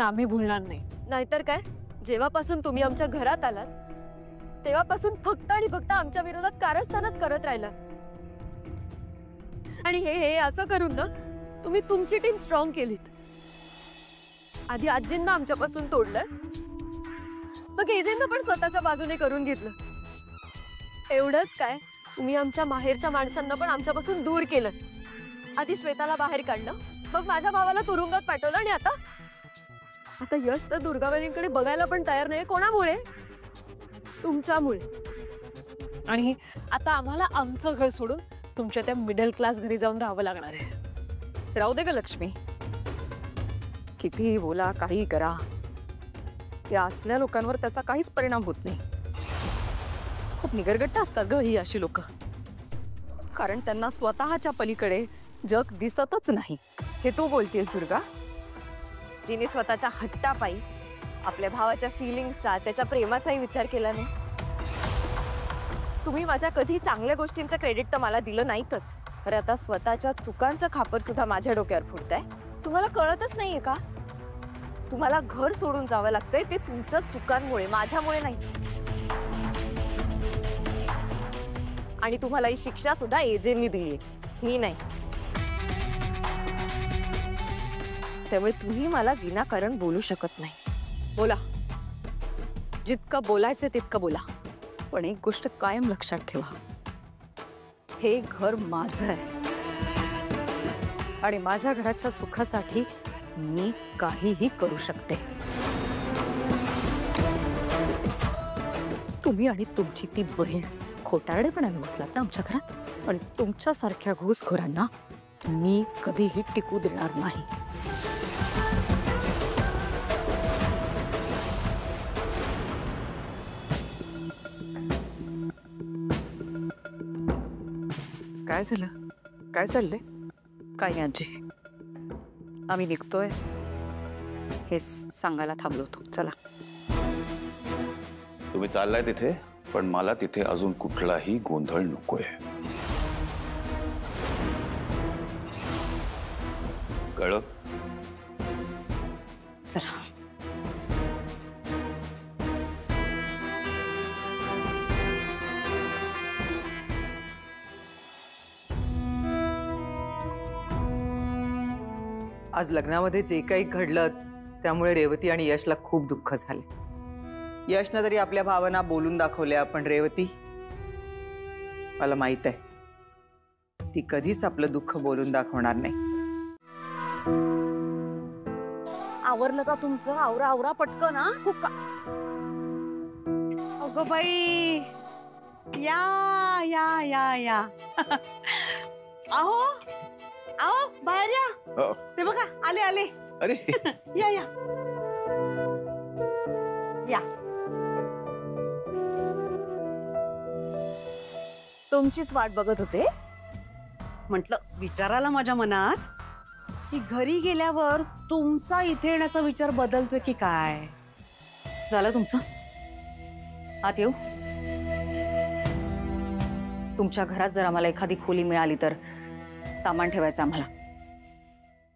आम्ही भूलणार नाही. नाहीतर काय, जेव्हापासून तुम्ही आमच्या घरात आलात तेव्हापासून फक्त आणि फक्त आमच्या विरोधात कारस्थानच करत राहिला. आणि हे असं करून ना तुम्ही तुमची टीम स्ट्रॉंग केलीत. आधी आजींना आमच्यापासून तोडलं, मग एजेंना पण स्वतःच्या बाजूने करून घेतलं. एवढंच काय, तुम्ही आमच्या माहेरच्या माणसांना पण आमच्यापासून दूर केलं. आधी श्वेताला बाहेर काढलं, मग माझ्या भावाला तुरुंगात पाठवलं, आणि आता यश तर दुर्गाबाईंकडे बघायला पण तयार नाही. कोणामुळे? तुमच्यामुळे. आणि आता आम्हाला आमचं घर सोडून तुमच्या त्या मिडल क्लास घरी जाऊन राहावं लागणार आहे. राहू दे ग लक्ष्मी, कितीही बोला, काहीही करा, त्या असल्या लोकांवर त्याचा काहीच परिणाम होत नाही. खूप निगरगट्ट असतात ग ही अशी लोक, कारण त्यांना स्वतःच्या पलीकडे जग दिसतच नाही. हे तू बोलतेस दुर्गा, जिने स्वतःच्या हट्टापायी आपल्या भावाच्या फिलिंग्सचा, त्याच्या प्रेमाचाही विचार केला नाही. तुम्ही माझ्या कधी चांगल्या गोष्टींचं क्रेडिट तर मला दिलं नाहीतच, अरे आता स्वतःच्या चुकांचं खापर सुद्धा माझ्या डोक्यावर फुटताय. तुम्हाला कळतच नाहीये का? तुम्हाला घर सोडून जावं लागतंय ते तुमच्या चुकांमुळे, माझ्यामुळे नाही. आणि तुम्हाला ही शिक्षा सुद्धा एजेंनी दिलीये, मी नाही. त्यामुळे तुम्ही मला विनाकारण बोलू शकत नाही. बोला, जितकं बोलायचं तितकं बोला, पण एक गोष्ट कायम लक्षात ठेवा, हे घर माझं आहे आणि माझ्या घराच्या सुखासाठी मी काहीही करू शकते. तुम्ही आणि तुमची ती बहीण खोटारडेपणाने घुसलात ना आमच्या घरात, पण तुमच्यासारख्या घुसखोरांना मी कधीही टिकू देणार नाही. काय झालं? काय चाललंय? काही आजी, आम्ही निघतोय हे सांगायला थांबलो होतो. चला. तुम्ही चाललाय तिथे, पण मला तिथे अजून कुठलाही गोंधळ नकोय. कळलं? चला. आज लग्नामध्ये जे काही घडलं त्यामुळे रेवती आणि यशला खूप दुःख झाले. यशनं तरी आपल्या भावना बोलून दाखवल्या, पण रेवती, मला माहित आहे ती कधीच आपलं दुःख बोलून दाखवणार नाही. आवरलं का तुमचं? आवरा आवरा पटकन. हा खूप का. अगं बाई, या या या या अहो आओ, बाहेर या. ते बघा, आले आले. अरे या या या. तुमचीच वाट बघत होते. म्हटलं विचारायला माझ्या मनात की घरी गेल्यावर तुमचा इथे येण्याचा विचार बदलतोय की काय. झालं तुमचं? आत येऊ? तुमच्या घरात जर आम्हाला एखादी खोली मिळाली तर सामान ठेवायचं आम्हाला.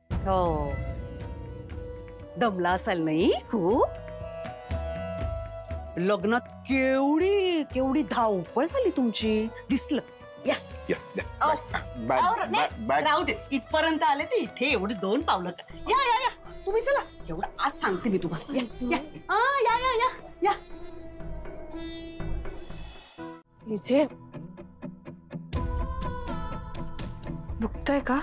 हो, दमला असाल नाही खूप. लग्नात केवढी केवढी धावपळ झाली तुमची, दिसलं. या राहू दे, इथपर्यंत आले ते इथे एवढी 2 पावलं. या या या तुम्ही चला. एवढं आज सांगते मी तुम्हाला. या या या या या या. इथे दुखतंय का?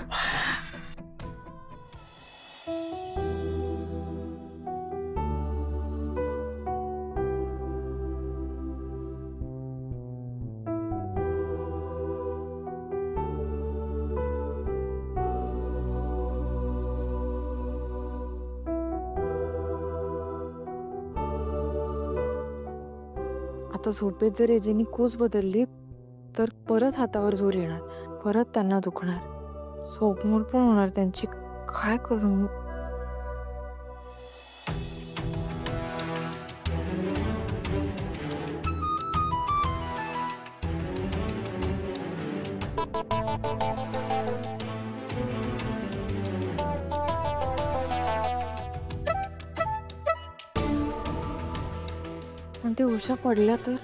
आता झोपेत जर एजेनी कूस बदलली तर परत हातावर जोर येणार, परत त्यांना दुखणार, झोपमोड पण होणार त्यांची. काय करू? ते उषा पडल्या तर,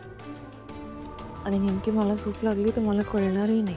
आणि नेमकी मला झोप लागली तर मला कळणारही नाही.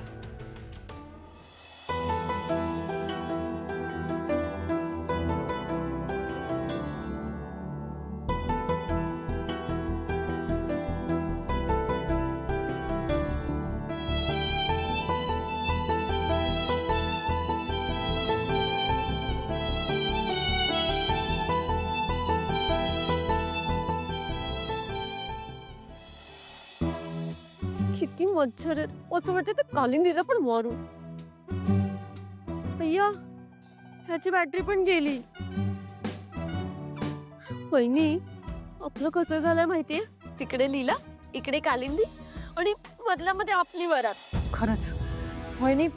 किती मच्छर आहेत. असं वाटतं ते कालिंदीला पण मारू. अय्या, ह्याची बॅटरी पण गेली. वहिनी, आपलं कसं झालंय माहितीये? तिकडे लीला, इकडे कालिंदी आणि मधल्या मध्ये आपली वरात. खरंच वहिनी,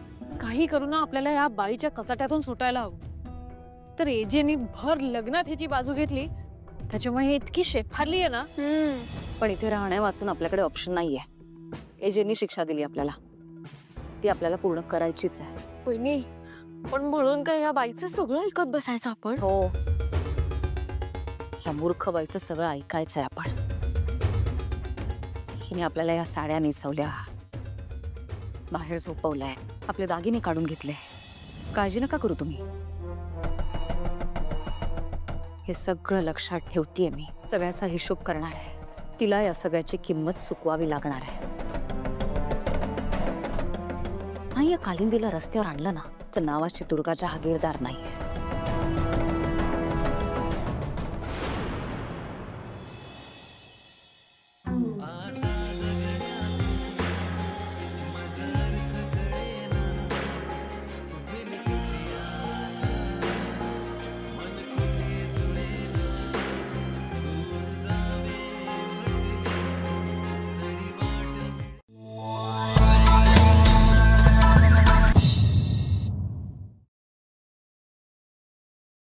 काही करू ना आपल्याला या बाईच्या कचाट्यातून सुटायला हवं. तर एजेनी भर लग्नात ह्याची बाजू घेतली, त्याच्यामुळे हे इतकी शेफारली आहे ना. पण इथे राहण्या वाचून आपल्याकडे ऑप्शन नाहीये. एजेंनी शिक्षा दिली आपल्याला, ती आपल्याला पूर्ण करायचीच आहे. वहिनी, पण म्हणून काय या बाईचं सगळं ऐकत बसायचं आपण? हो, या मूर्ख बाईचं सगळं ऐकायचंय आपण. हिने आपल्याला या साड्या नेसवल्या, बाहेर झोपवलंय, आपले दागिने काढून घेतले. काळजी नका करू तुम्ही, हे सगळं लक्षात ठेवतेय मी. सगळ्याचा हिशोब करणार आहे. तिला या सगळ्याची किंमत चुकवावी लागणार आहे. नाही, या कालिंदीला रस्त्यावर आणलं ना तर नावाची दुर्गा जहागीरदार नाहीये.